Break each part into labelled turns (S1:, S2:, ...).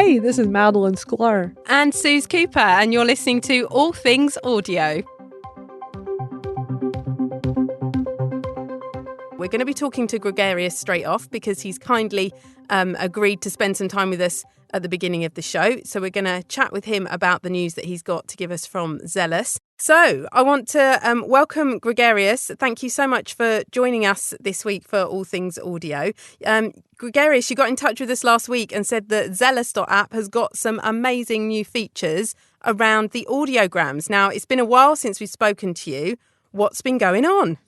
S1: Hey, this is Madalyn Sklar.
S2: And Suze Cooper, and you're listening to All Things Audio. We're going to be talking to Gregarious straight off because he's kindly agreed to spend some time with us at the beginning of the show. So we're going to chat with him about the news that he's got to give us from Zealous. So I want to welcome Gregarious. Thank you so much for joining us this week for All Things Audio. Gregarious, you got in touch with us last week and said that Zealous.app has got some amazing new features around the audiograms. Now, it's been a while since we've spoken to you. What's been going on?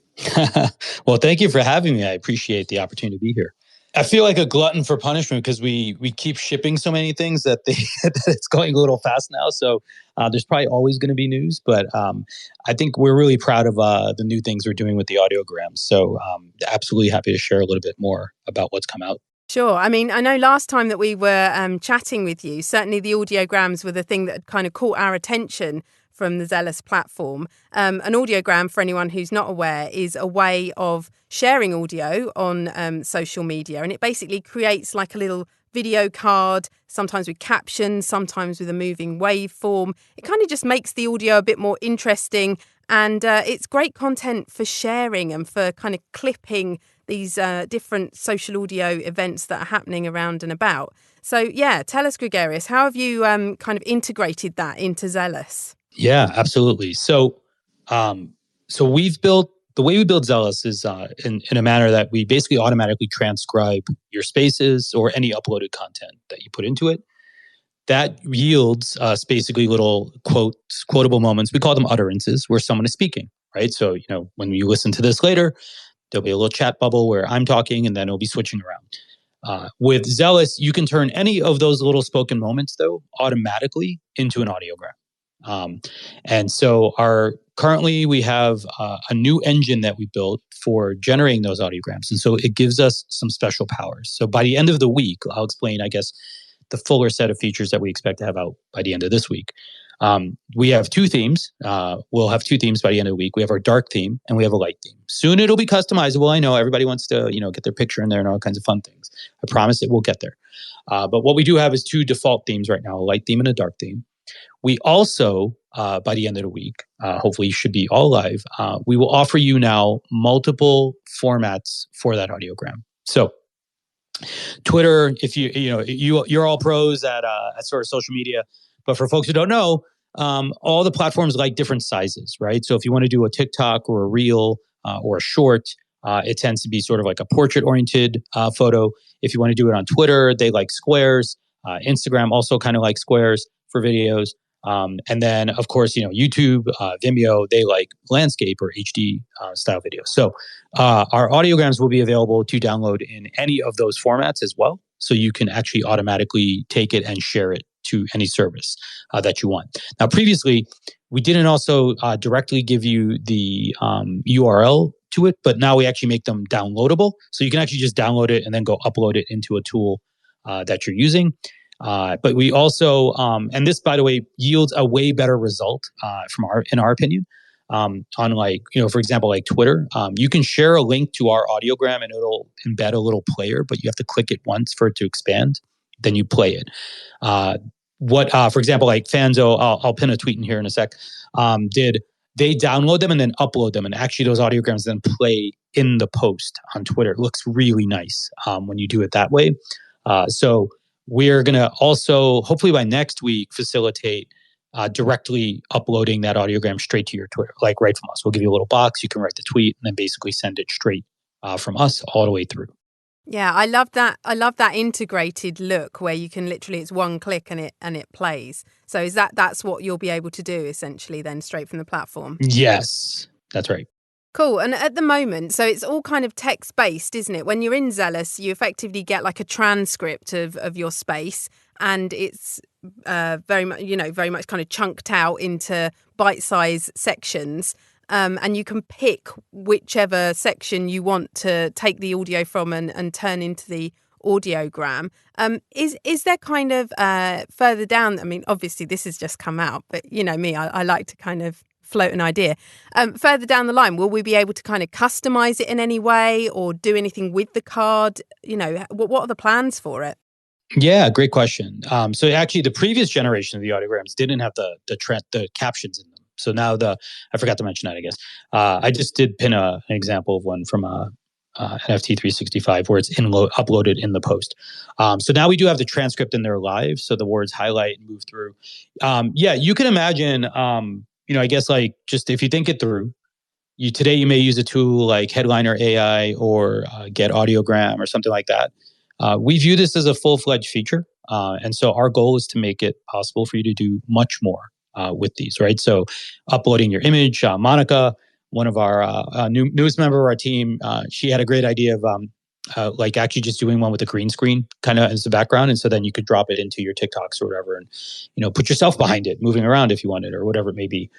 S3: Well, thank you for having me. I appreciate the opportunity to be here. I feel like a glutton for punishment because we keep shipping so many things that that it's going a little fast now. So there's probably always going to be news, but I think we're really proud of the new things we're doing with the audiograms. So absolutely happy to share a little bit more about what's come out.
S2: Sure. I mean, I know last time that we were chatting with you, certainly the audiograms were the thing that had kind of caught our attention from the Zealous platform. An audiogram, for anyone who's not aware, is a way of sharing audio on social media. And it basically creates like a little video card, sometimes with captions, sometimes with a moving waveform. It kind of just makes the audio a bit more interesting. And it's great content for sharing and for kind of clipping these different social audio events that are happening around and about. So, yeah, tell us, Gregarious, how have you kind of integrated that into Zealous?
S3: Yeah, absolutely. So we've built, the way we build Zealous is in a manner that we basically automatically transcribe your spaces or any uploaded content that you put into it. That yields us basically little quotable moments. We call them utterances where someone is speaking, right? So, when you listen to this later, there'll be a little chat bubble where I'm talking and then it'll be switching around. With Zealous, you can turn any of those little spoken moments, though, automatically into an audiogram. And so currently we have a new engine that we built for generating those audiograms. And so it gives us some special powers. So by the end of the week, I'll explain, I guess, the fuller set of features that we expect to have out by the end of this week. We have two themes. We'll have two themes by the end of the week. We have our dark theme and we have a light theme. Soon it'll be customizable. I know everybody wants to, get their picture in there and all kinds of fun things. I promise it will get there. But what we do have is two default themes right now, a light theme and a dark theme. We also, by the end of the week, hopefully you should be all live, we will offer you now multiple formats for that audiogram. So Twitter, if you're all pros at sort of social media, but for folks who don't know, all the platforms like different sizes, right? So if you want to do a TikTok or a reel or a short, it tends to be sort of like a portrait-oriented photo. If you want to do it on Twitter, they like squares. Instagram also kind of like squares for videos. And then, of course, YouTube, Vimeo, they like landscape or HD style videos. So our audiograms will be available to download in any of those formats as well. So you can actually automatically take it and share it to any service that you want. Now, previously, we didn't also directly give you the URL to it, but now we actually make them downloadable. So you can actually just download it and then go upload it into a tool that you're using. But we also, and this, by the way, yields a way better result in our opinion. On for example, like Twitter, you can share a link to our audiogram and it'll embed a little player, but you have to click it once for it to expand. Then you play it. For example, like Fanzo, I'll pin a tweet in here in a sec, they download them and then upload them. And actually those audiograms then play in the post on Twitter. It looks really nice when you do it that way. So we're going to also, hopefully by next week, facilitate directly uploading that audiogram straight to your Twitter, like right from us. We'll give you a little box. You can write the tweet and then basically send it straight from us all the way through.
S2: Yeah, I love that. I love that integrated look where you can literally, it's one click and it plays. So that's what you'll be able to do essentially then straight from the platform?
S3: Yes, that's right.
S2: Cool. And at the moment, so it's all kind of text-based, isn't it? When you're in Zealous, you effectively get like a transcript of your space, and it's very much kind of chunked out into bite-sized sections. And you can pick whichever section you want to take the audio from and turn into the audiogram. Is there kind of further down? I mean, obviously this has just come out, but you know me, I like to kind of float an idea. Further down the line, will we be able to kind of customize it in any way or do anything with the card? You know, what are the plans for it?
S3: Yeah, great question. So actually, the previous generation of the audiograms didn't have the captions in them. So now I forgot to mention that. I guess I just did pin an example of one from NFT 365 where it's uploaded in the post. So now we do have the transcript in there live, so the words highlight and move through. Yeah, you can imagine. I guess like just if you think it through, today you may use a tool like Headliner AI or Get Audiogram or something like that. We view this as a full-fledged feature. And so our goal is to make it possible for you to do much more with these, right? So uploading your image, Monica, one of our newest member of our team, she had a great idea of like actually just doing one with a green screen kind of as the background. And so then you could drop it into your TikToks or whatever and, put yourself behind it, moving around if you wanted or whatever it may be.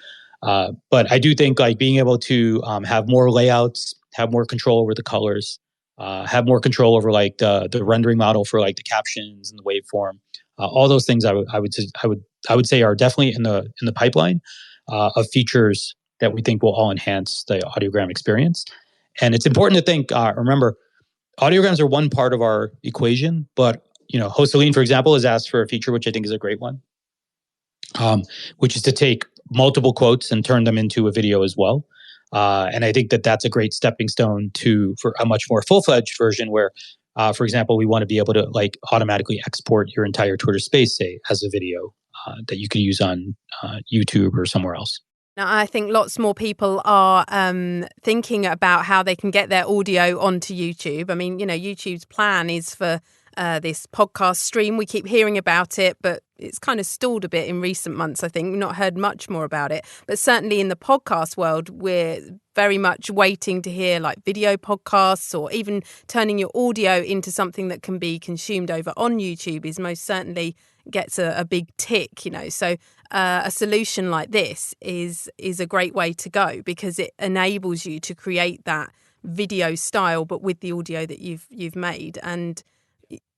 S3: But I do think like being able to have more layouts, have more control over the colors, have more control over like the rendering model for like the captions and the waveform, all those things I would say are definitely in the pipeline of features that we think will all enhance the audiogram experience. And it's important to think, remember, audiograms are one part of our equation, but Joselin, for example, has asked for a feature which I think is a great one, which is to take multiple quotes and turn them into a video as well. And I think that that's a great stepping stone for a much more full-fledged version where, for example, we want to be able to like automatically export your entire Twitter space, say, as a video that you could use on YouTube or somewhere else.
S2: Now, I think lots more people are thinking about how they can get their audio onto YouTube. I mean, YouTube's plan is for this podcast stream. We keep hearing about it, but it's kind of stalled a bit in recent months, I think. We've not heard much more about it. But certainly in the podcast world, we're very much waiting to hear like video podcasts or even turning your audio into something that can be consumed over on YouTube is most certainly gets a big tick, So a solution like this is a great way to go because it enables you to create that video style, but with the audio that you've made and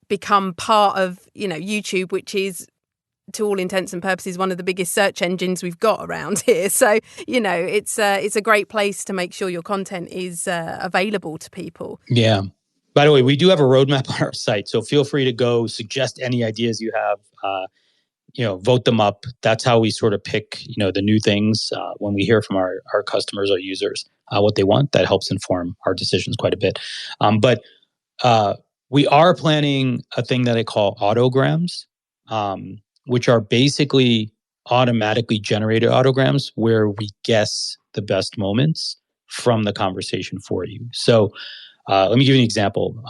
S2: become part of, YouTube, which is to all intents and purposes one of the biggest search engines we've got around here. So, it's a great place to make sure your content is available to people.
S3: Yeah. By the way, we do have a roadmap on our site, so feel free to go suggest any ideas you have. Vote them up. That's how we sort of pick, the new things when we hear from our customers or users what they want. That helps inform our decisions quite a bit. But we are planning a thing that I call audiograms, which are basically automatically generated audiograms where we guess the best moments from the conversation for you. So let me give you an example.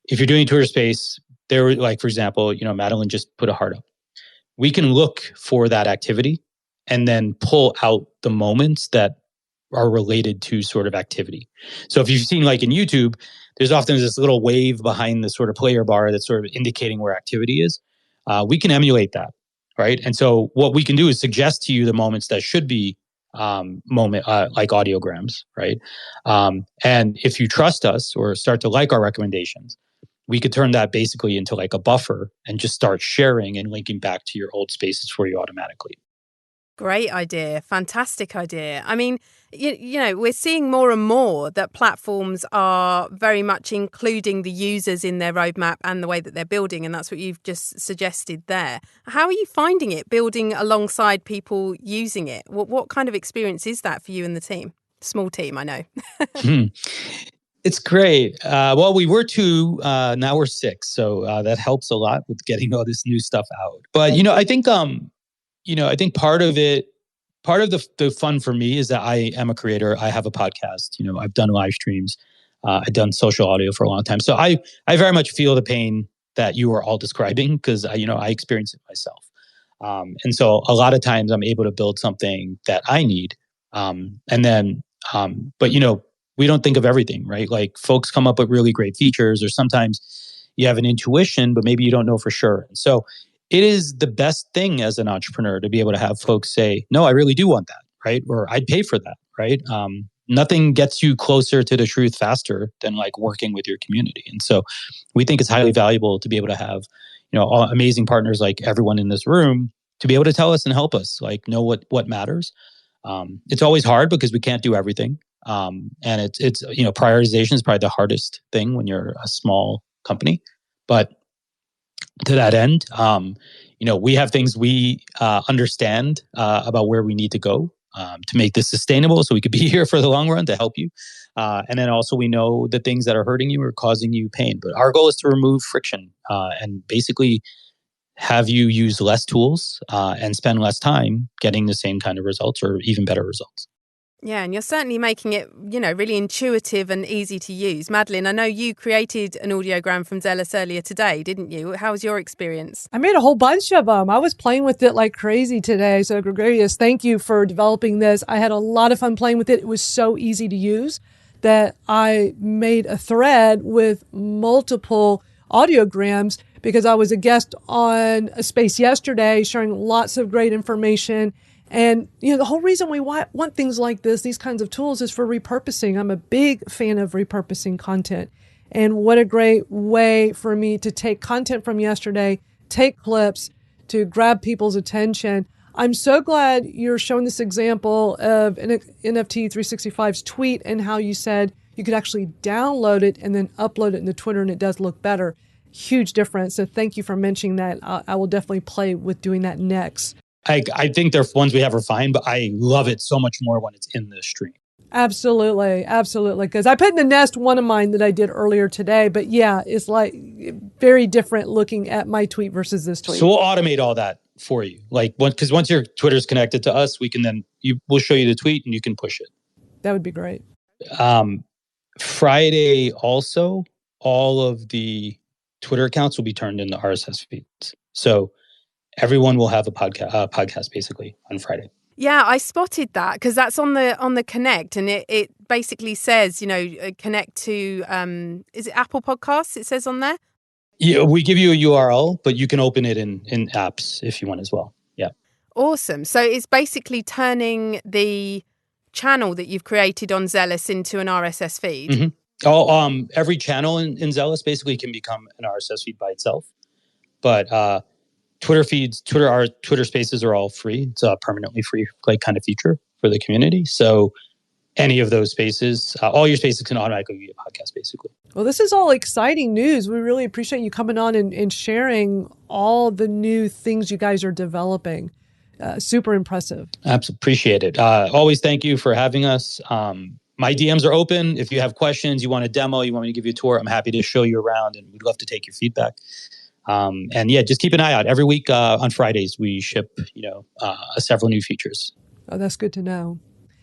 S3: If you're doing Twitter Space, like, for example, Madalyn just put a heart up. We can look for that activity and then pull out the moments that are related to sort of activity. So if you've seen like in YouTube, there's often this little wave behind the sort of player bar that's sort of indicating where activity is. We can emulate that, right? And so what we can do is suggest to you the moments that should be like audiograms, right? And if you trust us or start to like our recommendations, we could turn that basically into like a buffer and just start sharing and linking back to your old spaces for you automatically.
S2: Great idea. Fantastic idea. I mean, we're seeing more and more that platforms are very much including the users in their roadmap and the way that they're building. And that's what you've just suggested there. How are you finding it building alongside people using it? What kind of experience is that for you and the team? Small team, I know.
S3: It's great. Well, we were 2, now we're 6. So that helps a lot with getting all this new stuff out. But, I think, I think part of the fun for me is that I am a creator. I have a podcast. I've done live streams. I've done social audio for a long time. So I very much feel the pain that you are all describing because I experience it myself. And so a lot of times I'm able to build something that I need. But we don't think of everything, right? Like folks come up with really great features, or sometimes you have an intuition, but maybe you don't know for sure. And so it is the best thing as an entrepreneur to be able to have folks say, no, I really do want that, right? Or I'd pay for that, right? Nothing gets you closer to the truth faster than like working with your community. And so we think it's highly valuable to be able to have, amazing partners like everyone in this room to be able to tell us and help us like know what matters. It's always hard because we can't do everything. And it's prioritization is probably the hardest thing when you're a small company, but to that end. We have things we understand about where we need to go to make this sustainable so we could be here for the long run to help you. And then also we know the things that are hurting you or causing you pain. But our goal is to remove friction and basically have you use less tools and spend less time getting the same kind of results or even better results.
S2: Yeah, and you're certainly making it, really intuitive and easy to use. Madalyn, I know you created an audiogram from Zealous earlier today, didn't you? How was your experience?
S1: I made a whole bunch of them. I was playing with it like crazy today. So Gregarious, thank you for developing this. I had a lot of fun playing with it. It was so easy to use that I made a thread with multiple audiograms because I was a guest on a space yesterday sharing lots of great information. And, the whole reason we want things like this, these kinds of tools, is for repurposing. I'm a big fan of repurposing content. And what a great way for me to take content from yesterday, take clips to grab people's attention. I'm so glad you're showing this example of NFT 365's tweet and how you said you could actually download it and then upload it into Twitter, and it does look better. Huge difference. So thank you for mentioning that. I will definitely play with doing that next.
S3: I think they're ones we have refined, but I love it so much more when it's in the stream.
S1: Absolutely. Because I put in the nest one of mine that I did earlier today, but yeah, it's like very different looking at my tweet versus this tweet.
S3: So we'll automate all that for you. Because once your Twitter's connected to us, we can then, we'll show you the tweet and you can push it.
S1: That would be great.
S3: Friday also, all of the Twitter accounts will be turned into RSS feeds. So everyone will have a podcast basically on Friday.
S2: Yeah, I spotted that because that's on the Connect, and it basically says, connect to, is it Apple Podcasts? It says on there.
S3: Yeah, we give you a URL, but you can open it in apps if you want as well. Yeah.
S2: Awesome. So it's basically turning the channel that you've created on Zealous into an RSS feed.
S3: Mm-hmm. Every channel in Zealous basically can become an RSS feed by itself, but Twitter feeds, Twitter Spaces are all free. It's a permanently free kind of feature for the community. So any of those spaces, all your spaces can automatically be a podcast, basically.
S1: Well, this is all exciting news. We really appreciate you coming on and sharing all the new things you guys are developing. Super impressive.
S3: Absolutely. Appreciate it. Always thank you for having us. My DMs are open. If you have questions, you want a demo, you want me to give you a tour, I'm happy to show you around, and we'd love to take your feedback. And yeah, just keep an eye out. Every week on Fridays, we ship, several new features.
S1: Oh, that's good to know.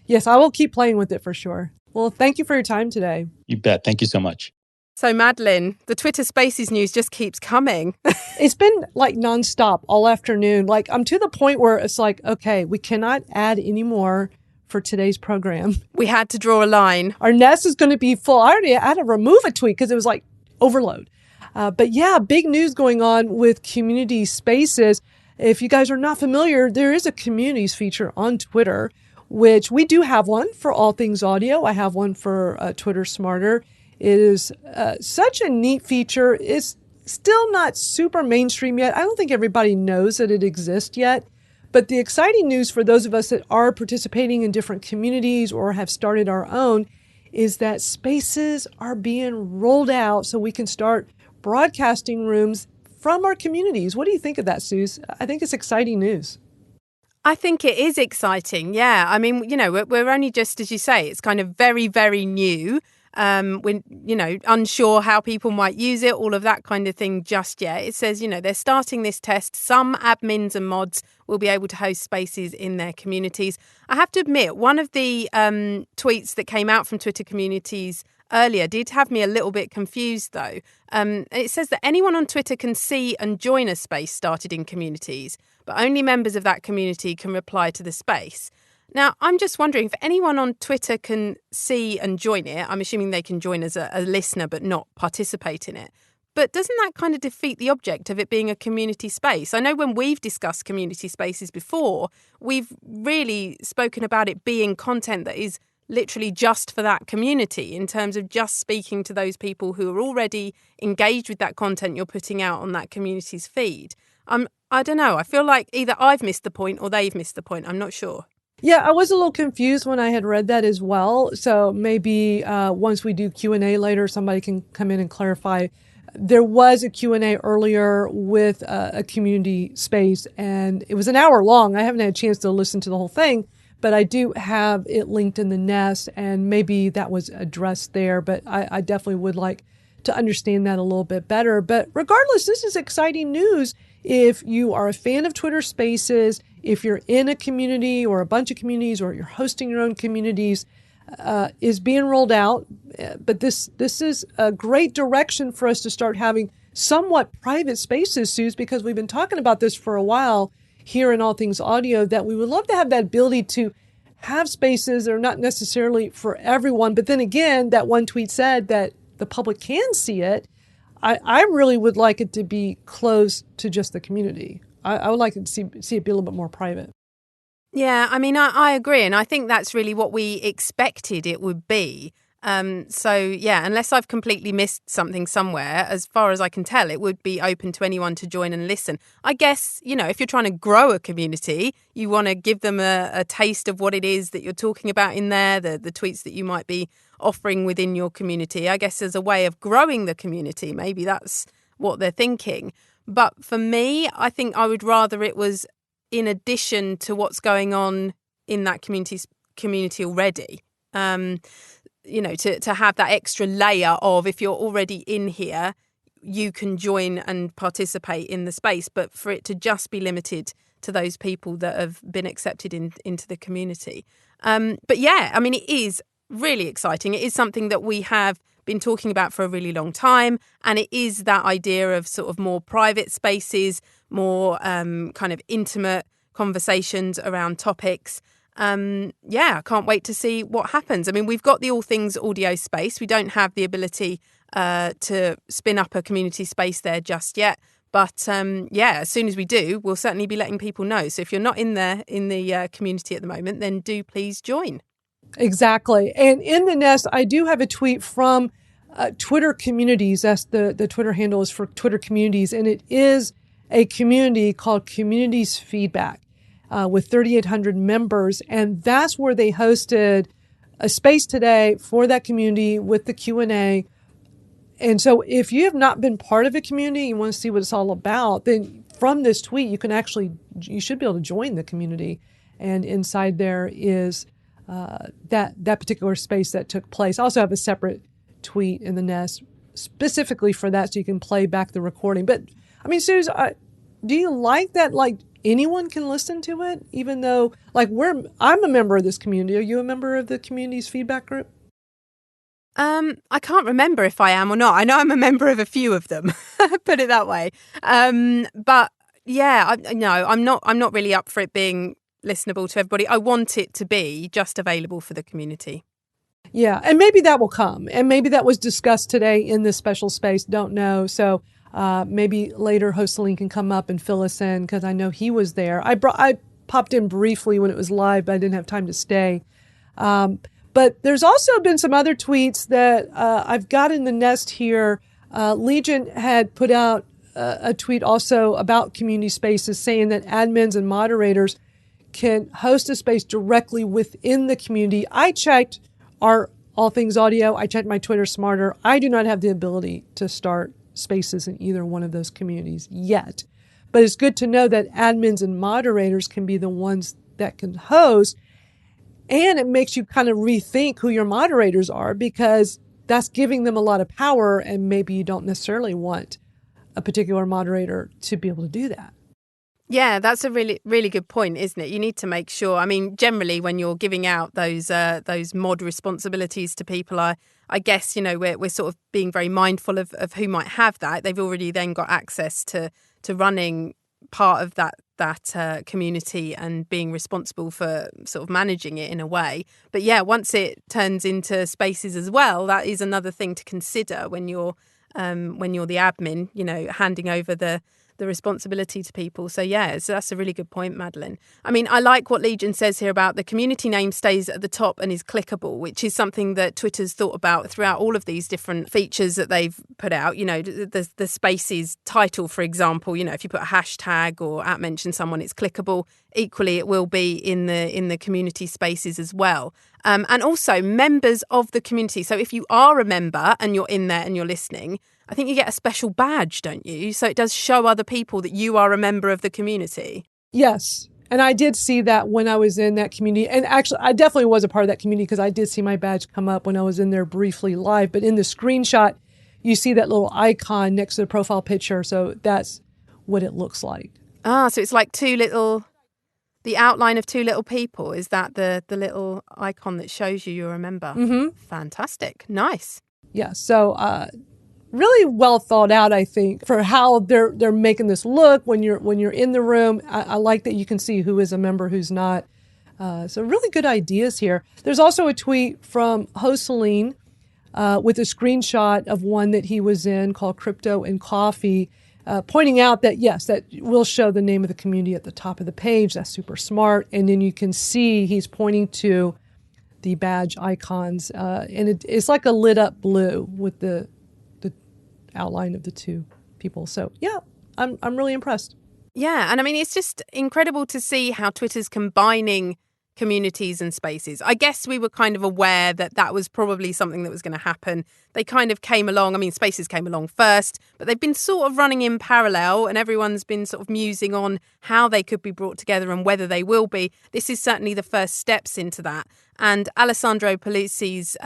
S1: Yes, I will keep playing with it for sure. Well, thank you for your time today.
S3: You bet. Thank you so much.
S2: So, Madalyn, the Twitter Spaces news just keeps coming.
S1: It's been like nonstop all afternoon. Like, I'm to the point where it's like, okay, we cannot add any more for today's program.
S2: We had to draw a line.
S1: Our nest is going to be full. I already had to remove a tweet because it was like overload. But yeah, big news going on with Community Spaces. If you guys are not familiar, there is a communities feature on Twitter, which we do have one for all things audio. I have one for Twitter Smarter. It is such a neat feature. It's still not super mainstream yet. I don't think everybody knows that it exists yet. But the exciting news for those of us that are participating in different communities or have started our own is that spaces are being rolled out so we can start broadcasting rooms from our communities. What do you think of that, Suze? I think it's exciting news.
S2: I think it is exciting. Yeah. I mean, we're only just, as you say, it's kind of very, very new. When, unsure how people might use it, all of that kind of thing just yet. It says, they're starting this test. Some admins and mods will be able to host spaces in their communities. I have to admit, one of the tweets that came out from Twitter communities earlier did have me a little bit confused, though. It says that anyone on Twitter can see and join a space started in communities, but only members of that community can reply to the space. Now, I'm just wondering if anyone on Twitter can see and join it. I'm assuming they can join as a listener but not participate in it. But doesn't that kind of defeat the object of it being a community space? I know when we've discussed community spaces before, we've really spoken about it being content that is literally just for that community, in terms of just speaking to those people who are already engaged with that content you're putting out on that community's feed. I don't know. I feel like either I've missed the point or they've missed the point. I'm not sure.
S1: Yeah, I was a little confused when I had read that as well. So maybe once we do Q&A later, somebody can come in and clarify There was a Q&A earlier with a community space, and it was an hour long. I haven't had a chance to listen to the whole thing, but I do have it linked in the Nest, and maybe that was addressed there, but I definitely would like to understand that a little bit better. But regardless, this is exciting news. If you are a fan of Twitter Spaces, if you're in a community or a bunch of communities, or you're hosting your own communities, is being rolled out. But this is a great direction for us to start having somewhat private spaces, Suze, because we've been talking about this for a while here in All Things Audio, that we would love to have that ability to have spaces that are not necessarily for everyone. But then again, that one tweet said that the public can see it. I really would like it to be close to just the community. I would like to see it be a little bit more private.
S2: Yeah, I mean, I agree. And I think that's really what we expected it would be. So, yeah, unless I've completely missed something somewhere, as far as I can tell, it would be open to anyone to join and listen. I guess, if you're trying to grow a community, you want to give them a taste of what it is that you're talking about in there, the tweets that you might be offering within your community. I guess as a way of growing the community, maybe that's what they're thinking. But for me, I think I would rather it was in addition to what's going on in that community already. To have that extra layer of, if you're already in here, you can join and participate in the space, but for it to just be limited to those people that have been accepted into the community. But yeah, I mean, it is really exciting. It is something that we have been talking about for a really long time, and it is that idea of sort of more private spaces, more kind of intimate conversations around topics. I can't wait to see what happens. I mean, we've got the All Things Audio space. We don't have the ability to spin up a community space there just yet. But as soon as we do, we'll certainly be letting people know. So if you're not in there in the community at the moment, then do please join.
S1: Exactly. And in the Nest, I do have a tweet from Twitter Communities. That's the Twitter handle is for Twitter Communities. And it is a community called Communities Feedback with 3,800 members. And that's where they hosted a space today for that community with the Q&A. And so if you have not been part of a community, you want to see what it's all about, then from this tweet, you should be able to join the community. And inside there is that particular space that took place. I also have a separate tweet in the Nest specifically for that, so you can play back the recording. But I mean, Suze, do you like that? Like anyone can listen to it, even though I'm a member of this community. Are you a member of the community's feedback group?
S2: I can't remember if I am or not. I know I'm a member of a few of them. Put it that way. But yeah, I'm not really up for it being listenable to everybody. I want it to be just available for the community.
S1: Yeah, and maybe that will come. And maybe that was discussed today in this special space. Don't know. So maybe later Joselin can come up and fill us in, because I know he was there. I popped in briefly when it was live, but I didn't have time to stay. But there's also been some other tweets that I've got in the Nest here. Legion had put out a tweet also about community spaces, saying that admins and moderators can host a space directly within the community. I checked our All Things Audio. I checked my Twitter Smarter. I do not have the ability to start spaces in either one of those communities yet. But it's good to know that admins and moderators can be the ones that can host. And it makes you kind of rethink who your moderators are, because that's giving them a lot of power, and maybe you don't necessarily want a particular moderator to be able to do that.
S2: Yeah, that's a really, really good point, isn't it? You need to make sure. I mean, generally, when you're giving out those mod responsibilities to people, I guess, we're sort of being very mindful of who might have that. They've already then got access to running part of that community and being responsible for sort of managing it in a way. But yeah, once it turns into spaces as well, that is another thing to consider when you're the admin, handing over the responsibility to people. So yeah, so that's a really good point, Madalyn. I mean, I like what Legion says here about the community name stays at the top and is clickable, which is something that Twitter's thought about throughout all of these different features that they've put out. The spaces title, for example, if you put a hashtag or @mention someone, it's clickable. Equally, it will be in the community spaces as well. And also members of the community. So if you are a member and you're in there and you're listening, I think you get a special badge, don't you? So it does show other people that you are a member of the community.
S1: Yes. And I did see that when I was in that community. And actually, I definitely was a part of that community because I did see my badge come up when I was in there briefly live. But in the screenshot, you see that little icon next to the profile picture. So that's what it looks like.
S2: Ah, so it's like the outline of two little people. Is that the little icon that shows you're a member?
S1: Mm-hmm.
S2: Fantastic. Nice.
S1: Yeah. So really well thought out, I think, for how they're making this look when you're in the room. I like that you can see who is a member, who's not. So really good ideas here. There's also a tweet from Joselin with a screenshot of one that he was in called Crypto and Coffee, pointing out that, yes, that will show the name of the community at the top of the page. That's super smart. And then you can see he's pointing to the badge icons. And it's like a lit up blue with the outline of the two people. So yeah, I'm really impressed.
S2: Yeah, and I mean, it's just incredible to see how Twitter's combining communities and spaces. I guess we were kind of aware that that was probably something that was going to happen. They kind of came along. I mean, spaces came along first, but they've been sort of running in parallel, and everyone's been sort of musing on how they could be brought together and whether they will be. This is certainly the first steps into that. And Alessandro Paluzzi's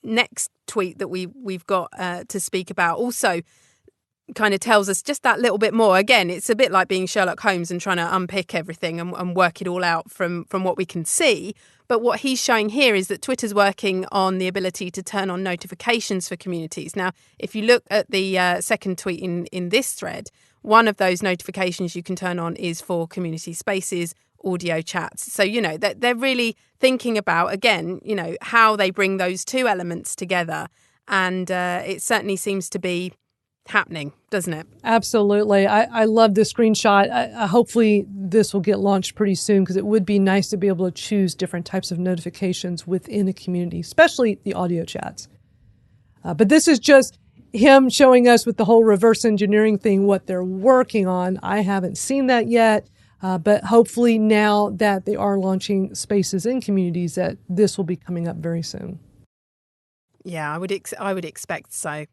S2: next tweet that we've got to speak about also kind of tells us just that little bit more. Again, it's a bit like being Sherlock Holmes and trying to unpick everything and work it all out from what we can see. But what he's showing here is that Twitter's working on the ability to turn on notifications for communities. Now, if you look at the second tweet in this thread, one of those notifications you can turn on is for community spaces, audio chats. So, you know, they're really thinking about, again, you know, how they bring those two elements together. And it certainly seems to be happening, doesn't it?
S1: Absolutely. I love this screenshot. Hopefully this will get launched pretty soon because it would be nice to be able to choose different types of notifications within a community, especially the audio chats. But this is just him showing us with the whole reverse engineering thing what they're working on. I haven't seen that yet, but hopefully now that they are launching spaces in communities that this will be coming up very soon.
S2: Yeah, I would expect so.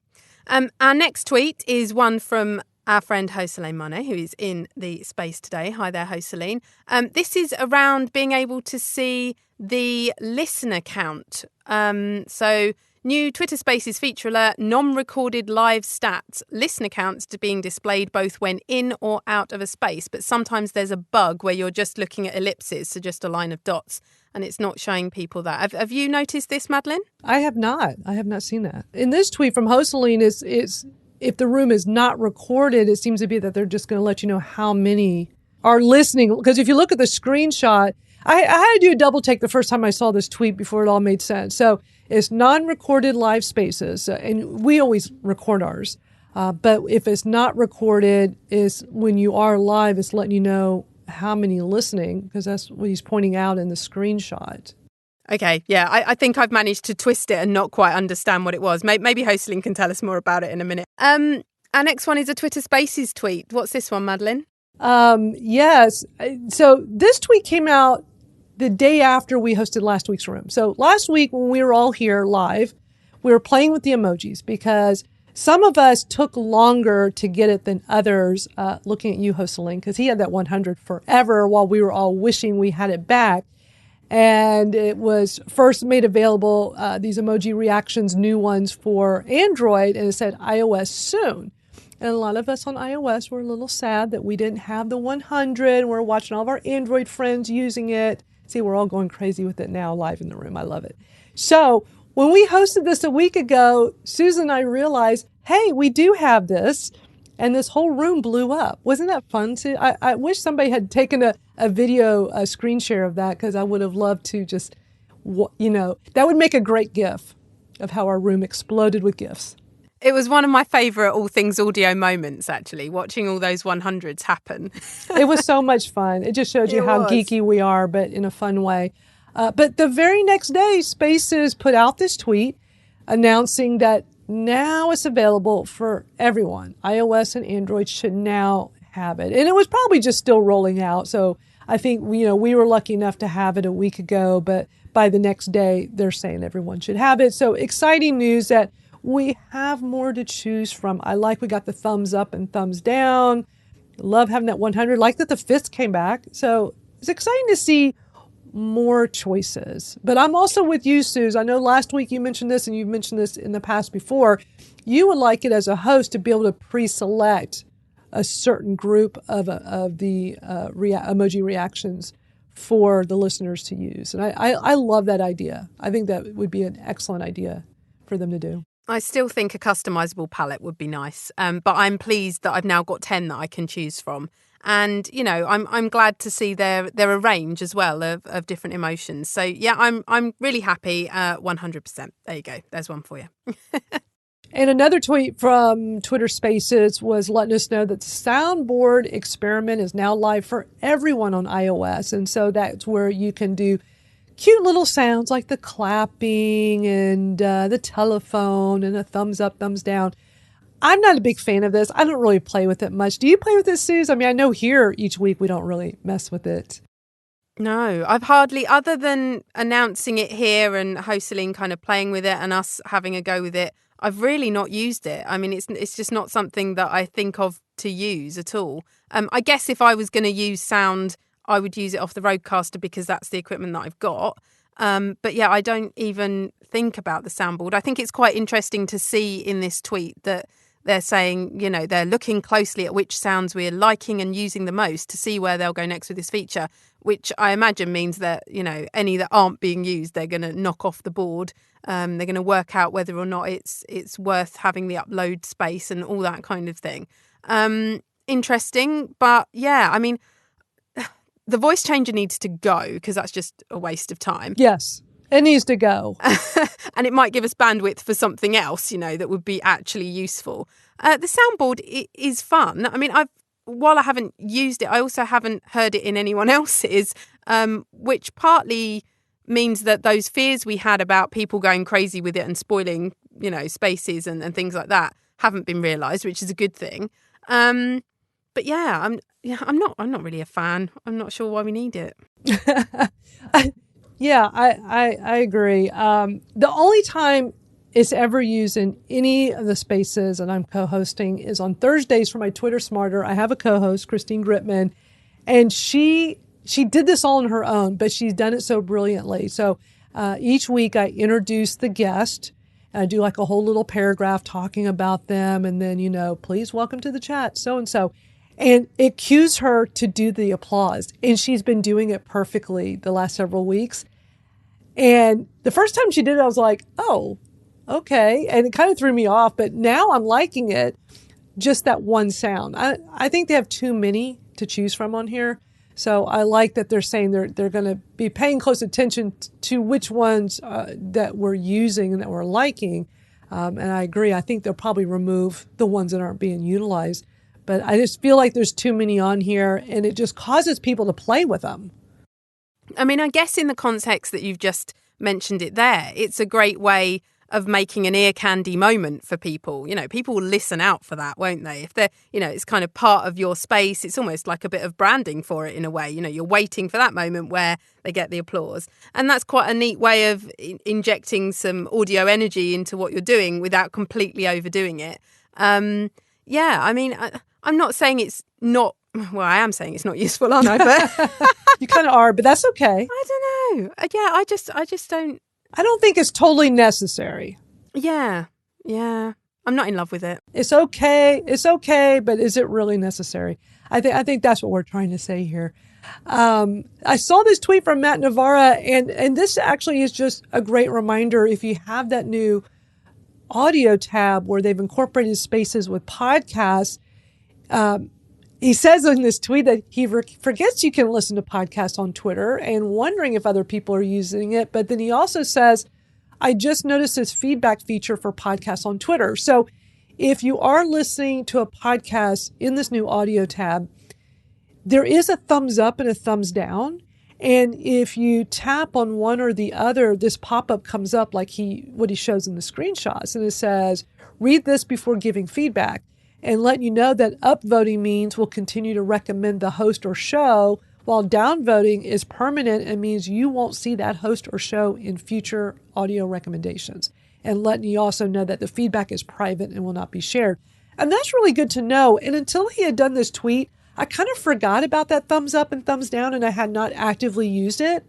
S2: Our next tweet is one from our friend Joselin Monet, who is in the space today. Hi there, Joselin. This is around being able to see the listener count. So new Twitter Spaces feature alert, non-recorded live stats, listener counts to being displayed both when in or out of a space. But sometimes there's a bug where you're just looking at ellipses, so just a line of dots, and it's not showing people that. Have you noticed this, Madalyn?
S1: I have not. I have not seen that. In this tweet from Joselin, is if the room is not recorded, it seems to be that they're just going to let you know how many are listening. Because if you look at the screenshot, I had to do a double take the first time I saw this tweet before it all made sense. So it's non-recorded live spaces, and we always record ours. But if it's not recorded, is when you are live, it's letting you know how many listening, because that's what he's pointing out in the screenshot.
S2: Okay, yeah, I think I've managed to twist it and not quite understand what it was. Maybe Joselin can tell us more about it in a minute. Our next one is a Twitter Spaces tweet. What's this one, Madalyn?
S1: Yes. So this tweet came out the day after we hosted last week's room. So last week when we were all here live, we were playing with the emojis because some of us took longer to get it than others, looking at you, Joselin, because he had that 100 forever while we were all wishing we had it back. And it was first made available, these emoji reactions, new ones for Android, and it said iOS soon. And a lot of us on iOS were a little sad that we didn't have the 100. We're watching all of our Android friends using it. See, we're all going crazy with it now live in the room. I love it. So when we hosted this a week ago, Suze and I realized, hey, we do have this. And this whole room blew up. Wasn't that fun? I wish somebody had taken a video, a screen share of that, because I would have loved to just, that would make a great GIF of how our room exploded with GIFs.
S2: It was one of my favourite all things audio moments, actually, watching all those 100s happen.
S1: It was so much fun. It just showed you how geeky we are, but in a fun way. But the very next day, Spaces put out this tweet announcing that now it's available for everyone. iOS and Android should now have it. And it was probably just still rolling out. So I think, we were lucky enough to have it a week ago, but by the next day, they're saying everyone should have it. So exciting news that we have more to choose from. I like we got the thumbs up and thumbs down. Love having that 100. Like that the fist came back. So it's exciting to see more choices. But I'm also with you, Suze. I know last week you mentioned this, and you've mentioned this in the past before. You would like it as a host to be able to pre-select a certain group of the emoji reactions for the listeners to use. And I love that idea. I think that would be an excellent idea for them to do.
S2: I still think a customizable palette would be nice, but I'm pleased that I've now got 10 that I can choose from. And, you know, I'm glad to see there a range as well of different emotions. So, yeah, I'm really happy. 100%. There you go. There's one for you.
S1: And another tweet from Twitter Spaces was letting us know that the Soundboard experiment is now live for everyone on iOS. And so that's where you can do cute little sounds like the clapping and the telephone and a thumbs up, thumbs down. I'm not a big fan of this. I don't really play with it much. Do you play with it, Suze? I mean, I know here each week we don't really mess with it.
S2: No, I've hardly, other than announcing it here and Joselin kind of playing with it and us having a go with it, I've really not used it. I mean, it's just not something that I think of to use at all. I guess if I was going to use sound, I would use it off the Rodecaster because that's the equipment that I've got. But yeah, I don't even think about the soundboard. I think it's quite interesting to see in this tweet that they're saying, you know, they're looking closely at which sounds we're liking and using the most to see where they'll go next with this feature, which I imagine means that, you know, any that aren't being used, they're going to knock off the board. They're going to work out whether or not it's worth having the upload space and all that kind of thing. Interesting. But yeah, I mean, the voice changer needs to go because that's just a waste of time.
S1: Yes, it needs to go.
S2: And it might give us bandwidth for something else, you know, that would be actually useful. The soundboard is fun. I mean, while I haven't used it, I also haven't heard it in anyone else's, which partly means that those fears we had about people going crazy with it and spoiling, you know, spaces and things like that haven't been realised, which is a good thing. But yeah, I'm not really a fan. I'm not sure why we need it.
S1: Yeah, I agree. The only time it's ever used in any of the spaces and I'm co-hosting is on Thursdays for my Twitter Smarter. I have a co-host, Christine Gritman, and she did this all on her own, but she's done it so brilliantly. So each week I introduce the guest. And I do like a whole little paragraph talking about them. And then, you know, please welcome to the chat, so-and-so. And it cues her to do the applause. And she's been doing it perfectly the last several weeks. And the first time she did it, I was like, oh, okay. And it kind of threw me off. But now I'm liking it, just that one sound. I think they have too many to choose from on here. So I like that they're saying they're going to be paying close attention to which ones that we're using and that we're liking. And I agree. I think they'll probably remove the ones that aren't being utilized. But I just feel like there's too many on here and it just causes people to play with them.
S2: I mean, I guess in the context that you've just mentioned it there, it's a great way of making an ear candy moment for people. You know, people will listen out for that, won't they? If they're, you know, it's kind of part of your space. It's almost like a bit of branding for it in a way. You know, you're waiting for that moment where they get the applause. And that's quite a neat way of injecting some audio energy into what you're doing without completely overdoing it. Yeah, I mean, I'm not saying it's not, well, I am saying it's not useful, aren't I? But
S1: you kind of are, but that's okay.
S2: I don't know. Yeah, I just don't.
S1: I don't think it's totally necessary.
S2: Yeah. I'm not in love with it.
S1: It's okay, but is it really necessary? I think that's what we're trying to say here. I saw this tweet from Matt Navarra, and this actually is just a great reminder. If you have that new audio tab where they've incorporated spaces with podcasts, he says in this tweet that he forgets you can listen to podcasts on Twitter and wondering if other people are using it. But then he also says, I just noticed this feedback feature for podcasts on Twitter. So if you are listening to a podcast in this new audio tab, there is a thumbs up and a thumbs down. And if you tap on one or the other, this pop-up comes up like what he shows in the screenshots. And it says, read this before giving feedback, and let you know that upvoting means we'll continue to recommend the host or show, while downvoting is permanent and means you won't see that host or show in future audio recommendations. and letting you also know that the feedback is private and will not be shared. And that's really good to know. And until he had done this tweet, I kind of forgot about that thumbs up and thumbs down, and I had not actively used it.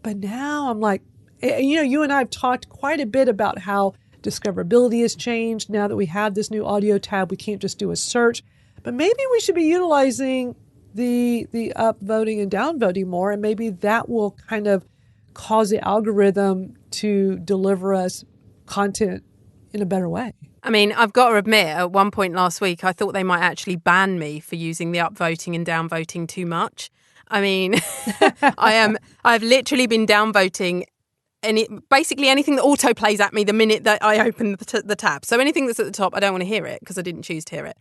S1: But now I'm like, you and I have talked quite a bit about how discoverability has changed. Now that we have this new audio tab, we can't just do a search. But maybe we should be utilizing the upvoting and downvoting more, and maybe that will kind of cause the algorithm to deliver us content in a better way.
S2: I mean, I've got to admit, at one point last week, I thought they might actually ban me for using the upvoting and downvoting too much. I mean, I've literally been downvoting basically anything that auto plays at me the minute that I open the tab. So anything that's at the top, I don't want to hear it because I didn't choose to hear it.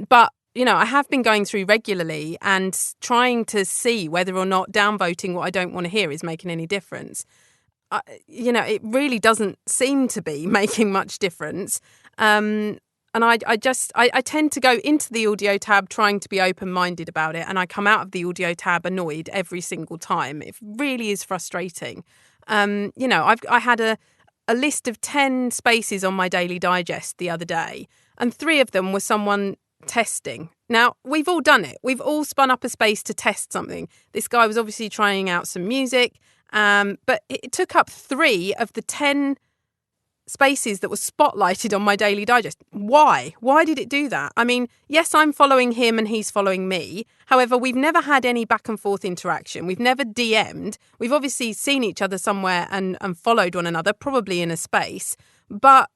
S2: But I have been going through regularly and trying to see whether or not downvoting what I don't want to hear is making any difference. It really doesn't seem to be making much difference. And I tend to go into the audio tab trying to be open-minded about it, and I come out of the audio tab annoyed every single time. It really is frustrating. I had a list of 10 spaces on my daily digest the other day, and 3 of them were someone testing. Now, we've all done it. We've all spun up a space to test something. This guy was obviously trying out some music, but it took up 3 of the 10 spaces that were spotlighted on my daily digest. Why? Why did it do that? I mean, yes, I'm following him and he's following me. However, we've never had any back and forth interaction. We've never DM'd. We've obviously seen each other somewhere and followed one another, probably in a space. But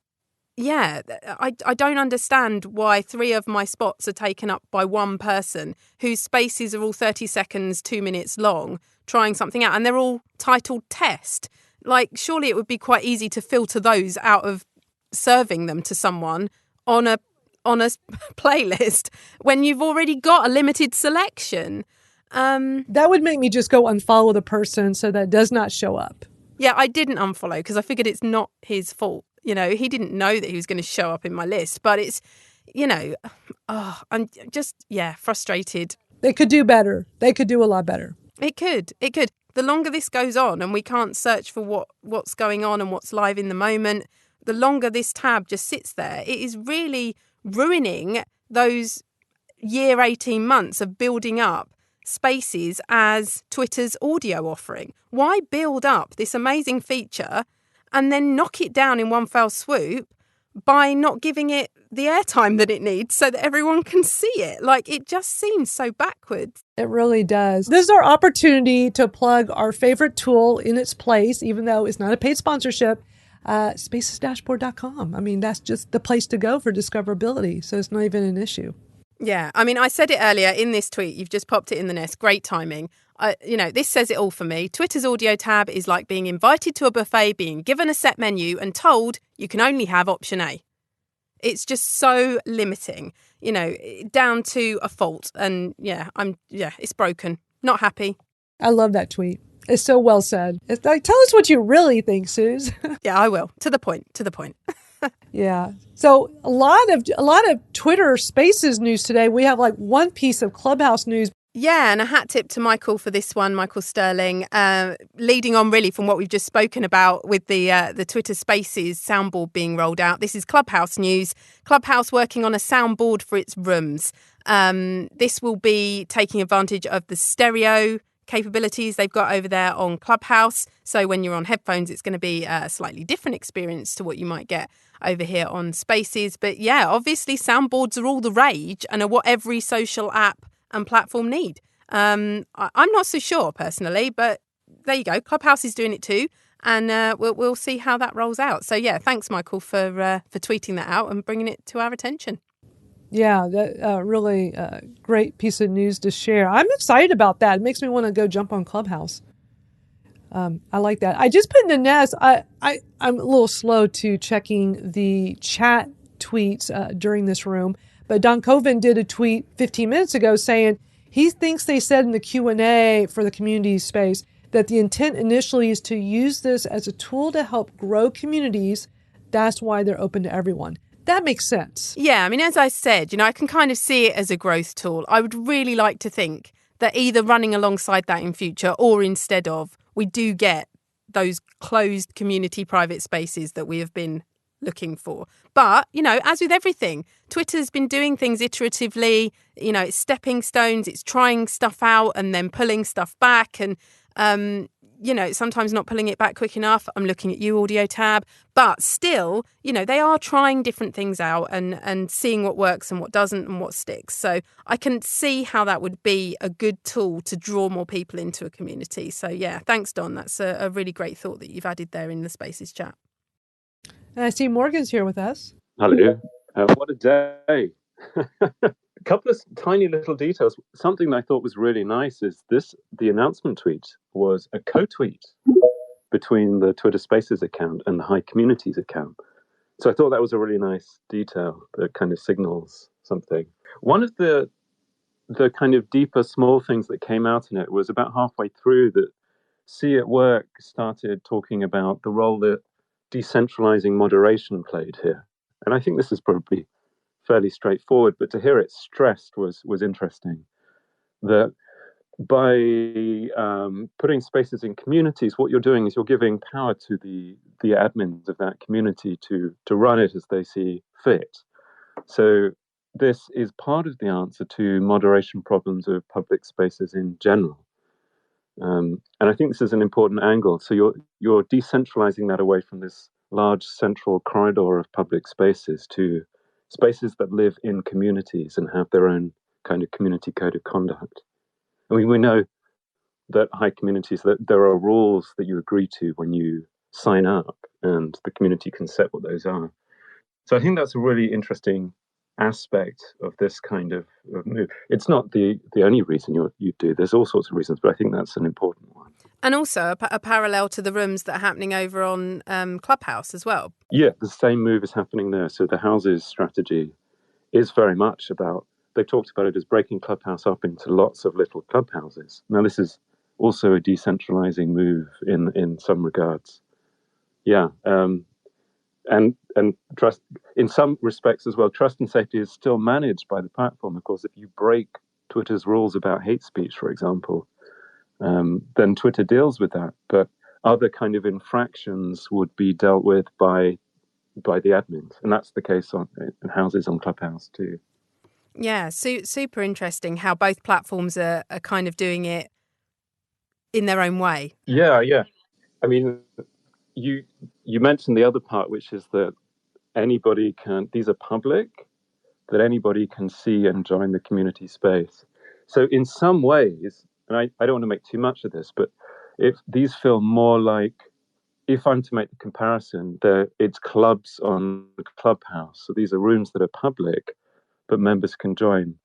S2: yeah, I don't understand why 3 of my spots are taken up by one person whose spaces are all 30 seconds, 2 minutes long, trying something out. And they're all titled test. Like, surely it would be quite easy to filter those out of serving them to someone on a playlist when you've already got a limited selection.
S1: That would make me just go unfollow the person so that does not show up.
S2: Yeah, I didn't unfollow because I figured it's not his fault. He didn't know that he was going to show up in my list, but it's, I'm just, frustrated.
S1: They could do better. They could do a lot better.
S2: It could. The longer this goes on and we can't search for what's going on and what's live in the moment, the longer this tab just sits there. It is really ruining those 18 months of building up spaces as Twitter's audio offering. Why build up this amazing feature and then knock it down in one fell swoop by not giving it the airtime that it needs so that everyone can see it? Like, it just seems so backwards.
S1: It really does. This is our opportunity to plug our favorite tool in its place, even though it's not a paid sponsorship, spacesdashboard.com. I mean, that's just the place to go for discoverability. So it's not even an issue.
S2: Yeah. I mean, I said it earlier in this tweet. You've just popped it in the nest. Great timing. This says it all for me. Twitter's audio tab is like being invited to a buffet, being given a set menu and told you can only have option A. It's just so limiting, down to a fault. And it's broken. Not happy.
S1: I love that tweet. It's so well said. It's like, tell us what you really think, Suze.
S2: Yeah, I will. To the point.
S1: Yeah. So a lot of Twitter Spaces news today. We have like one piece of Clubhouse news.
S2: Yeah, and a hat tip to Michael for this one, Michael Sterling, leading on really from what we've just spoken about with the Twitter Spaces soundboard being rolled out. This is Clubhouse news. Clubhouse working on a soundboard for its rooms. This will be taking advantage of the stereo capabilities they've got over there on Clubhouse. So when you're on headphones, it's going to be a slightly different experience to what you might get over here on Spaces. But yeah, obviously soundboards are all the rage and are what every social app and platform need. I'm not so sure personally, but there you go. Clubhouse is doing it too, and we'll see how that rolls out. So yeah, thanks Michael for tweeting that out and bringing it to our attention.
S1: Yeah, that really great piece of news to share. I'm excited about that. It makes me want to go jump on Clubhouse. I like that. I just put in the nest. I'm a little slow to checking the chat tweets during this room. But Don Coven did a tweet 15 minutes ago saying he thinks they said in the Q&A for the community space that the intent initially is to use this as a tool to help grow communities. That's why they're open to everyone. That makes sense.
S2: Yeah, I mean, as I said, I can kind of see it as a growth tool. I would really like to think that either running alongside that in future or instead of, we do get those closed community private spaces that we have been looking for. But, as with everything, Twitter's been doing things iteratively. It's stepping stones, it's trying stuff out and then pulling stuff back, and sometimes not pulling it back quick enough. I'm looking at you, AudioTab. But still, they are trying different things out and seeing what works and what doesn't and what sticks. So I can see how that would be a good tool to draw more people into a community. So yeah, thanks, Don. That's a really great thought that you've added there in the Spaces chat.
S1: And I see Morgan's here with us.
S4: Hello. What a day. A couple of tiny little details. Something that I thought was really nice is the announcement tweet was a co-tweet between the Twitter Spaces account and the High Communities account. So I thought that was a really nice detail that kind of signals something. One of the kind of deeper small things that came out in it was about halfway through that See at Work started talking about the role that decentralizing moderation played here. And I think this is probably fairly straightforward, but to hear it stressed was interesting. That by putting spaces in communities, what you're doing is you're giving power to the admins of that community to run it as they see fit. So this is part of the answer to moderation problems of public spaces in general. And I think this is an important angle. So you're decentralizing that away from this large central corridor of public spaces to spaces that live in communities and have their own kind of community code of conduct. I mean, we know that high communities, that there are rules that you agree to when you sign up, and the community can set what those are. So I think that's a really interesting aspect of this kind of move. It's not the only reason you do. There's all sorts of reasons, but I think that's an important one.
S2: And also a parallel to the rooms that are happening over on Clubhouse as well.
S4: Yeah, the same move is happening there. So the Houses strategy is very much about, they talked about it as breaking Clubhouse up into lots of little clubhouses. Now, this is also a decentralizing move in some regards. Yeah, and trust, in some respects as well, trust and safety is still managed by the platform. Of course, if you break Twitter's rules about hate speech, for example, then Twitter deals with that. But other kind of infractions would be dealt with by the admins, and that's the case in Houses on Clubhouse too.
S2: Yeah, super interesting how both platforms are kind of doing it in their own way.
S4: Yeah. I mean, you mentioned the other part, which is that anybody can, these are public, that anybody can see and join the community space. So in some ways, and I don't want to make too much of this, but if these feel more like, if I'm to make the comparison, it's clubs on Clubhouse. So these are rooms that are public, but members can join,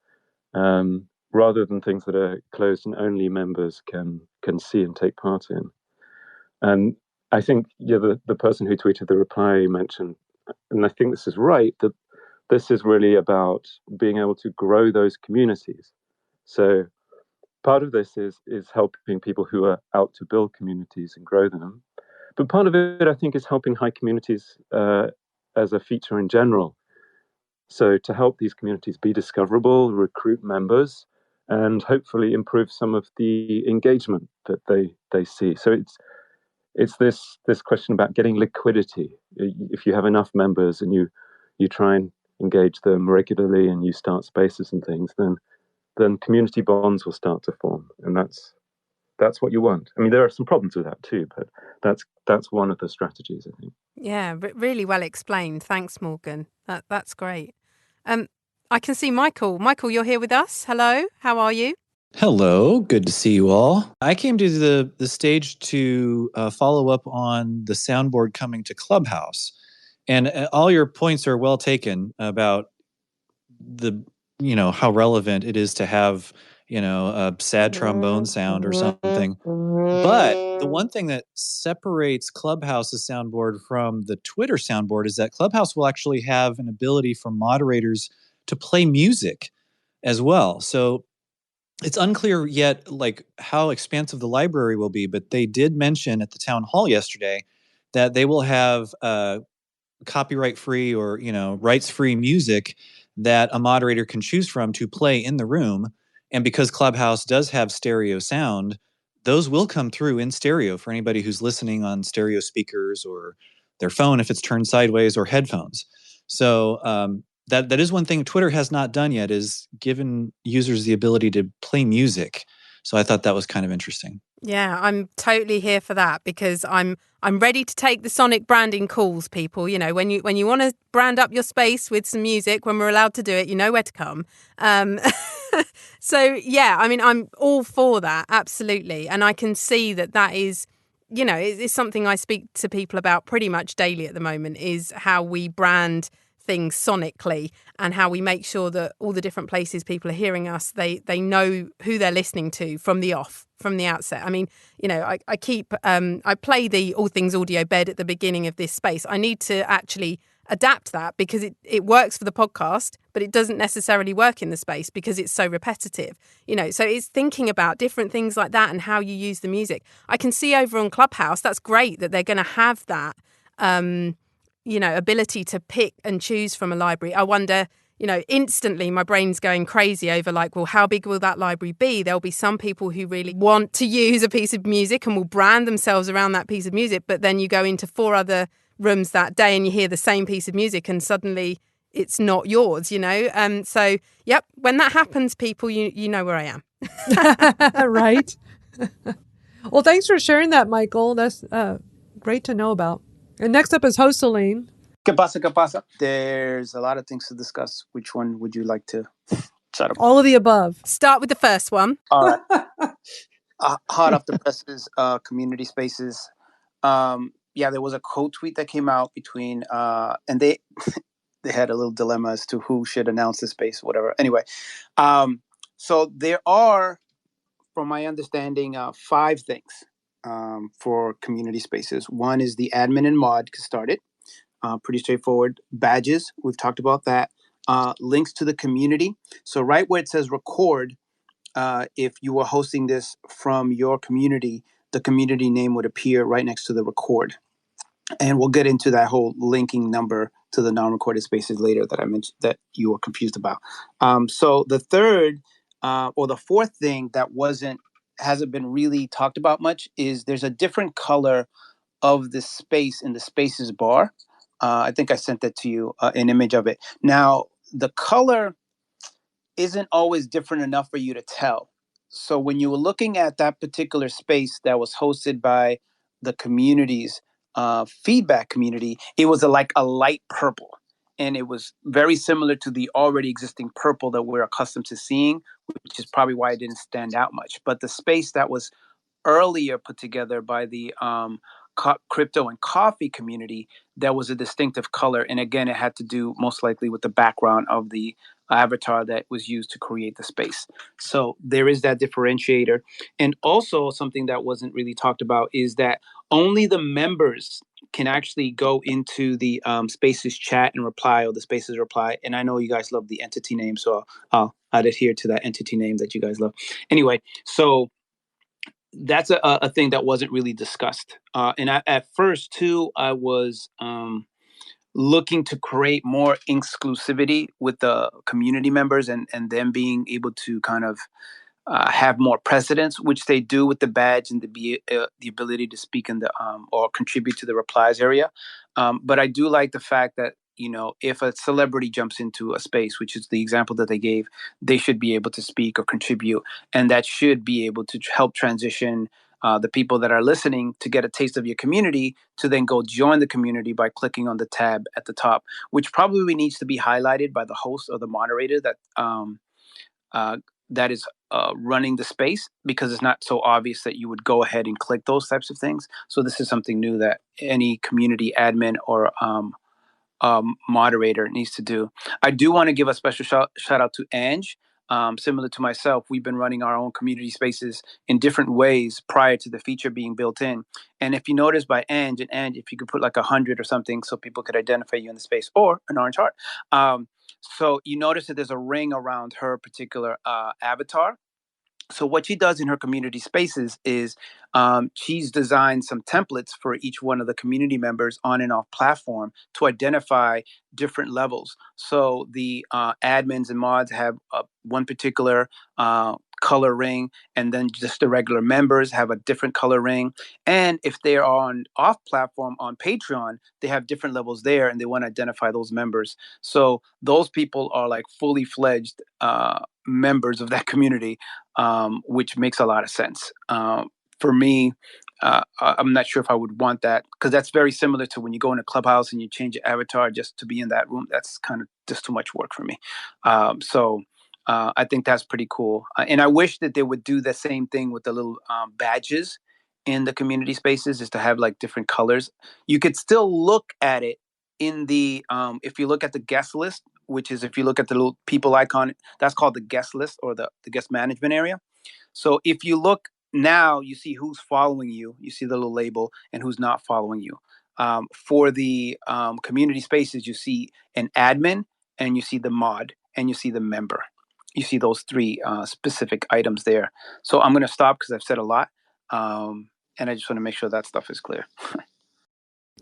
S4: rather than things that are closed and only members can see and take part in. And I think the person who tweeted the reply mentioned, and I think this is right, that this is really about being able to grow those communities. So part of this is helping people who are out to build communities and grow them. But part of it, I think, is helping high communities as a feature in general. So to help these communities be discoverable, recruit members, and hopefully improve some of the engagement that they see. So it's this question about getting liquidity. If you have enough members and you try and engage them regularly and you start spaces and things, then community bonds will start to form, and that's what you want. I mean, there are some problems with that too, but that's one of the strategies, I think.
S2: Yeah, really well explained. Thanks, Morgan. That's great. I can see Michael. Michael, you're here with us. Hello, how are you?
S5: Hello, good to see you all. I came to the stage to follow up on the Soundboard coming to Clubhouse. And all your points are well taken about how relevant it is to have, a sad trombone sound or something. But the one thing that separates Clubhouse's Soundboard from the Twitter Soundboard is that Clubhouse will actually have an ability for moderators to play music as well. So it's unclear yet, how expansive the library will be, but they did mention at the town hall yesterday that they will have copyright-free or, rights-free music that a moderator can choose from to play in the room. And because Clubhouse does have stereo sound, those will come through in stereo for anybody who's listening on stereo speakers or their phone if it's turned sideways, or headphones. So that is one thing Twitter has not done yet, is given users the ability to play music. So I thought that was kind of interesting.
S2: Yeah, I'm totally here for that, because I'm ready to take the sonic branding calls, people. You know, when you want to brand up your space with some music, when we're allowed to do it, you know where to come. So yeah, I mean, I'm all for that, absolutely, and I can see that is, you know, it's something I speak to people about pretty much daily at the moment, is how we brand things sonically and how we make sure that all the different places people are hearing us, they know who they're listening to from the outset. I mean, you know, I play the All Things Audio bed at the beginning of this space. I need to actually adapt that, because it works for the podcast, but it doesn't necessarily work in the space because it's so repetitive, you know. So it's thinking about different things like that and how you use the music. I can see over on Clubhouse, that's great that they're going to have that you know, ability to pick and choose from a library. I wonder, you know, instantly my brain's going crazy over like, well, how big will that library be? There'll be some people who really want to use a piece of music and will brand themselves around that piece of music. But then you go into 4 other rooms that day and you hear the same piece of music and suddenly it's not yours, you know? So, yep, when that happens, people, you know where I am.
S1: Right. Well, thanks for sharing that, Michael. That's great to know about. And next up is Joselin.
S6: ¿Qué pasa? ¿Qué pasa? There's a lot of things to discuss. Which one would you like to start up?
S1: All of the above.
S2: Start with the first one.
S6: All right. Hot off the presses, community spaces. Yeah, there was a quote tweet that came out between, and they had a little dilemma as to who should announce the space, whatever. Anyway, so there are, from my understanding, 5 things for community spaces. One is the admin and mod can start it. Pretty straightforward. Badges, we've talked about that. Links to the community. So right where it says record, if you were hosting this from your community, the community name would appear right next to the record. And we'll get into that whole linking number to the non-recorded spaces later that I mentioned that you were confused about. So the third or the fourth thing that hasn't been really talked about much is there's a different color of the space in the spaces bar. I think I sent that to you, an image of it. Now, the color isn't always different enough for you to tell. So when you were looking at that particular space that was hosted by the community's feedback community, it was like a light purple. And it was very similar to the already existing purple that we're accustomed to seeing, which is probably why it didn't stand out much. But the space that was earlier put together by the crypto and coffee community, there was a distinctive color. And again, it had to do most likely with the background of the avatar that was used to create the space. So there is that differentiator. And also something that wasn't really talked about is that only the members can actually go into the spaces chat and reply, or the spaces reply. And I know you guys love the entity name, so I'll adhere to that entity name that you guys love. Anyway, so that's a thing that wasn't really discussed. And at first, too, I was looking to create more exclusivity with the community members and them being able to kind of have more precedence, which they do with the badge and the ability to speak in the or contribute to the replies area. But I do like the fact that, you know, if a celebrity jumps into a space, which is the example that they gave, they should be able to speak or contribute. And that should be able to help transition the people that are listening to get a taste of your community to then go join the community by clicking on the tab at the top, which probably needs to be highlighted by the host or the moderator that is running the space, because it's not so obvious that you would go ahead and click those types of things. So this is something new that any community admin or moderator needs to do. I do want to give a special shout out to Ange. Similar to myself, we've been running our own community spaces in different ways prior to the feature being built in. And if you notice by Ange, if you could put like 100 or something so people could identify you in the space, or an orange heart. So you notice that there's a ring around her particular avatar. So what she does in her community spaces is she's designed some templates for each one of the community members on and off platform to identify different levels. So the admins and mods have one particular color ring, and then just the regular members have a different color ring. And if they're on off platform on Patreon, they have different levels there, and they want to identify those members. So those people are like fully fledged members of that community, which makes a lot of sense. For me, I'm not sure if I would want that, because that's very similar to when you go into Clubhouse and you change your avatar just to be in that room. That's kind of just too much work for me. So I think that's pretty cool. And I wish that they would do the same thing with the little badges in the community spaces, is to have like different colors. You could still look at it in the, if you look at the guest list, which is if you look at the little people icon, that's called the guest list, or the guest management area. So if you look now, you see who's following you. You see the little label and who's not following you. For the community spaces, you see an admin, and you see the mod, and you see the member. You see those three specific items there. So I'm going to stop because I've said a lot. And I just want to make sure that stuff is clear.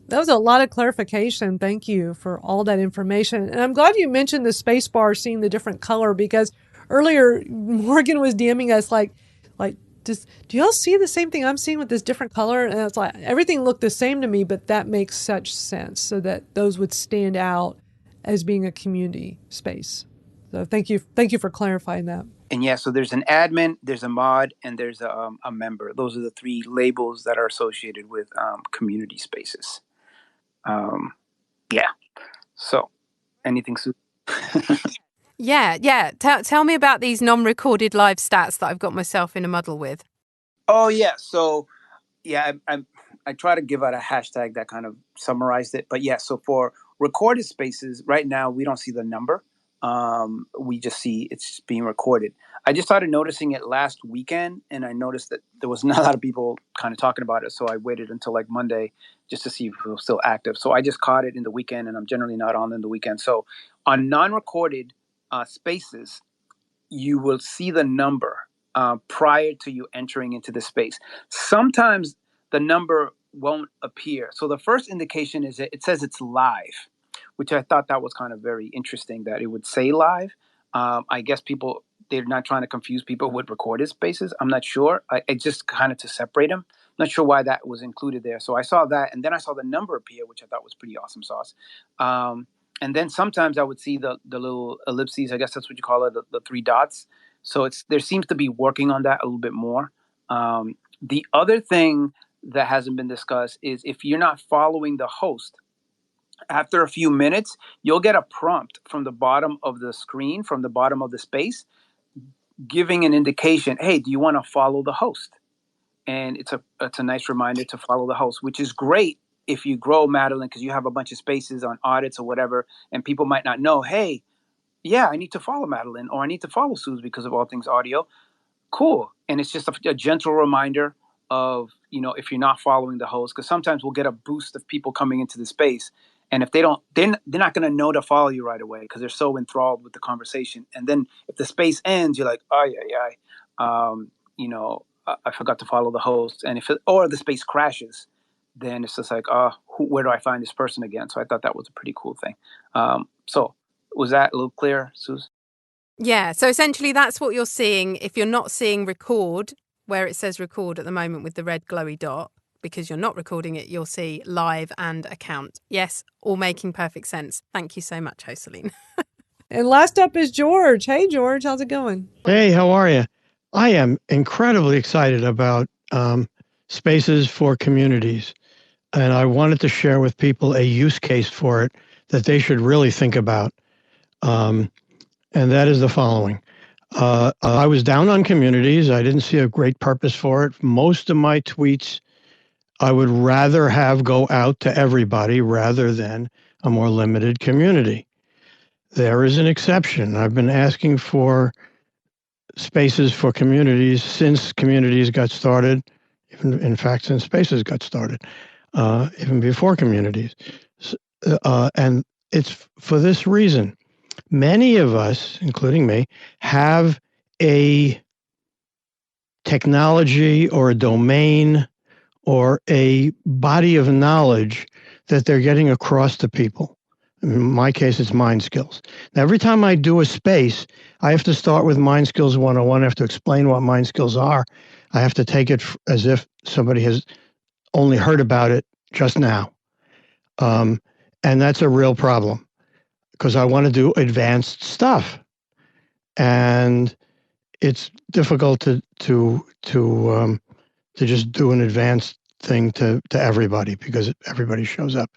S1: That was a lot of clarification. Thank you for all that information. And I'm glad you mentioned the space bar seeing the different color, because earlier Morgan was DMing us like, do y'all see the same thing I'm seeing with this different color? And it's like, everything looked the same to me, but that makes such sense, so that those would stand out as being a community space. So thank you for clarifying that.
S6: And yeah, so there's an admin, there's a mod, and there's a member. Those are the three labels that are associated with community spaces. Yeah. So, anything, Suze?
S2: Yeah. Tell me about these non-recorded live stats that I've got myself in a muddle with.
S6: Oh, yeah. So, yeah, I try to give out a hashtag that kind of summarized it. But yeah, so for recorded spaces, right now, we don't see the number. We just see it's being recorded. I just started noticing it last weekend, and I noticed that there was not a lot of people kind of talking about it. So I waited until like Monday just to see if it was still active. So I just caught it in the weekend, and I'm generally not on in the weekend. So on non-recorded spaces, you will see the number prior to you entering into the space. Sometimes the number won't appear. So the first indication is that it says it's live, which I thought that was kind of very interesting that it would say live. I guess they're not trying to confuse people with recorded spaces. I'm not sure. I just kind of to separate them. I'm not sure why that was included there. So I saw that, and then I saw the number appear, which I thought was pretty awesome sauce. And then sometimes I would see the little ellipses. I guess that's what you call it, the three dots. So there seems to be working on that a little bit more. The other thing that hasn't been discussed is if you're not following the host, after a few minutes, you'll get a prompt from the bottom of the screen, from the bottom of the space, giving an indication, hey, do you want to follow the host? And it's a nice reminder to follow the host, which is great if you grow Madalyn, because you have a bunch of spaces on audits or whatever, and people might not know, hey, yeah, I need to follow Madalyn, or I need to follow Suze because of all things audio. Cool. And it's just a gentle reminder of, if you're not following the host, because sometimes we'll get a boost of people coming into the space. And if they don't, they're not going to know to follow you right away because they're so enthralled with the conversation. And then if the space ends, you're like, oh, yeah. I forgot to follow the host. And or the space crashes, then it's just like, where do I find this person again? So I thought that was a pretty cool thing. So was that a little clear, Suze?
S2: Yeah. So essentially that's what you're seeing. If you're not seeing record, where it says record at the moment with the red glowy dot, because you're not recording it, you'll see live and account. Yes, all making perfect sense. Thank you so much, Joselin.
S1: And last up is George. Hey, George, how's it going?
S7: Hey, how are you? I am incredibly excited about spaces for communities. And I wanted to share with people a use case for it that they should really think about. And that is the following. I was down on communities. I didn't see a great purpose for it. Most of my tweets I would rather have go out to everybody rather than a more limited community. There is an exception. I've been asking for spaces for communities since communities got started, even in fact, since spaces got started, even before communities. And it's for this reason. Many of us, including me, have a technology or a domain or a body of knowledge that they're getting across to people. In my case, it's mind skills. Now, every time I do a space, I have to start with Mind Skills 101. I have to explain what mind skills are. I have to take it as if somebody has only heard about it just now. And that's a real problem because I want to do advanced stuff. And it's difficult to just do an advanced thing to everybody because everybody shows up.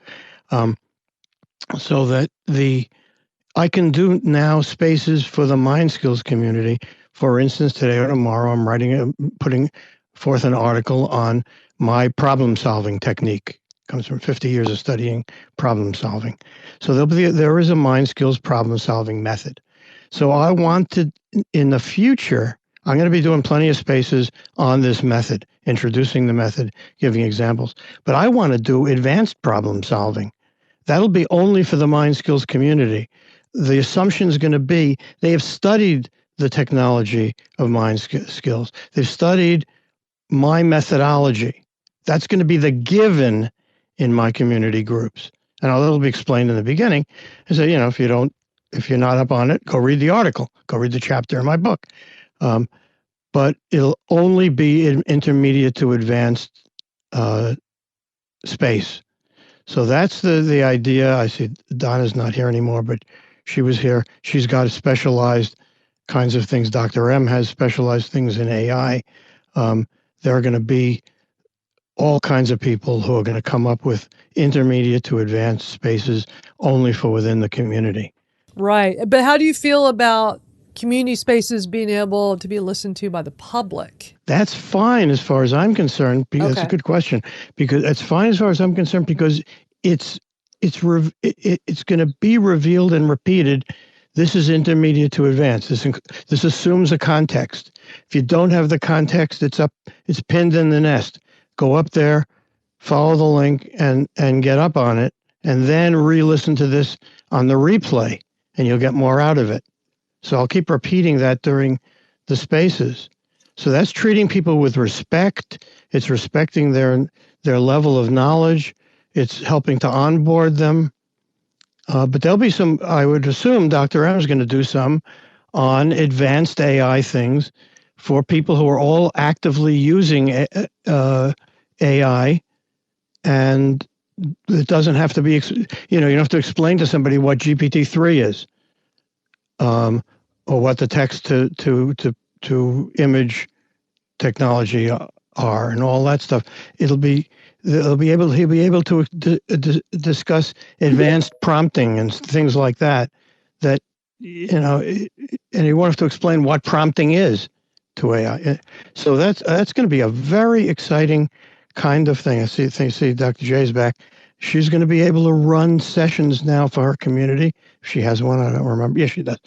S7: So that I can do now spaces for the mind skills community. For instance, today or tomorrow, I'm putting forth an article on my problem solving technique. It comes from 50 years of studying problem solving. So there is a mind skills problem solving method. So I want to, in the future, I'm going to be doing plenty of spaces on this method, introducing the method, giving examples. But I want to do advanced problem solving. That'll be only for the mind skills community. The assumption is going to be they have studied the technology of mind skills. They've studied my methodology. That's going to be the given in my community groups. And it'll be explained in the beginning. I say, if you're not up on it, go read the article, go read the chapter in my book. But it'll only be in intermediate to advanced space. So that's the idea. I see Donna's not here anymore, but she was here. She's got specialized kinds of things. Dr. M has specialized things in AI. There are going to be all kinds of people who are going to come up with intermediate to advanced spaces only for within the community.
S1: Right. But how do you feel about community spaces being able to be listened to by the public?
S7: That's fine as far as I'm concerned. That's a good question. Because it's fine as far as I'm concerned because it's going to be revealed and repeated. This is intermediate to advanced. This assumes a context. If you don't have the context, it's pinned in the nest. Go up there, follow the link, and get up on it, and then re-listen to this on the replay, and you'll get more out of it. So I'll keep repeating that during the spaces. So that's treating people with respect. It's respecting their level of knowledge. It's helping to onboard them. But there'll be some, I would assume Dr. M is going to do some on advanced AI things for people who are all actively using AI. And it doesn't have to be, you don't have to explain to somebody what GPT-3 is. Or what the text to image technology are and all that stuff. He'll be able to discuss advanced prompting and things like that. And he won't have to explain what prompting is to AI. So that's going to be a very exciting kind of thing. I see Dr. J's back. She's going to be able to run sessions now for her community. If she has one, I don't remember. Yes, she does.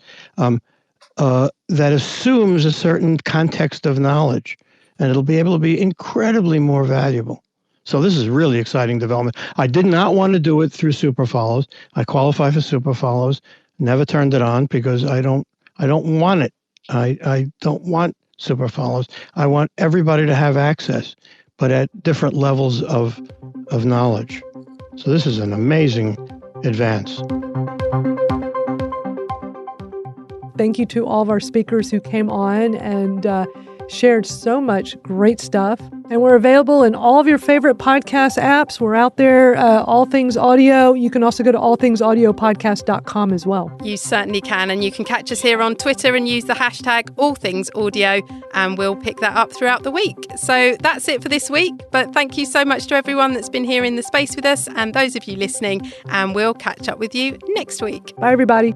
S7: That assumes a certain context of knowledge, and it'll be able to be incredibly more valuable. So this is really exciting development. I did not want to do it through super follows. I qualify for super follows. Never turned it on because I don't want it. I don't want super follows. I want everybody to have access, but at different levels of knowledge. So this is an amazing advance.
S1: Thank you to all of our speakers who came on and shared so much great stuff. And we're available in all of your favorite podcast apps. We're out there, All Things Audio. You can also go to allthingsaudiopodcast.com as well.
S2: You certainly can. And you can catch us here on Twitter and use the hashtag AllThingsAudio, and we'll pick that up throughout the week. So that's it for this week. But thank you so much to everyone that's been here in the space with us and those of you listening. And we'll catch up with you next week.
S1: Bye, everybody.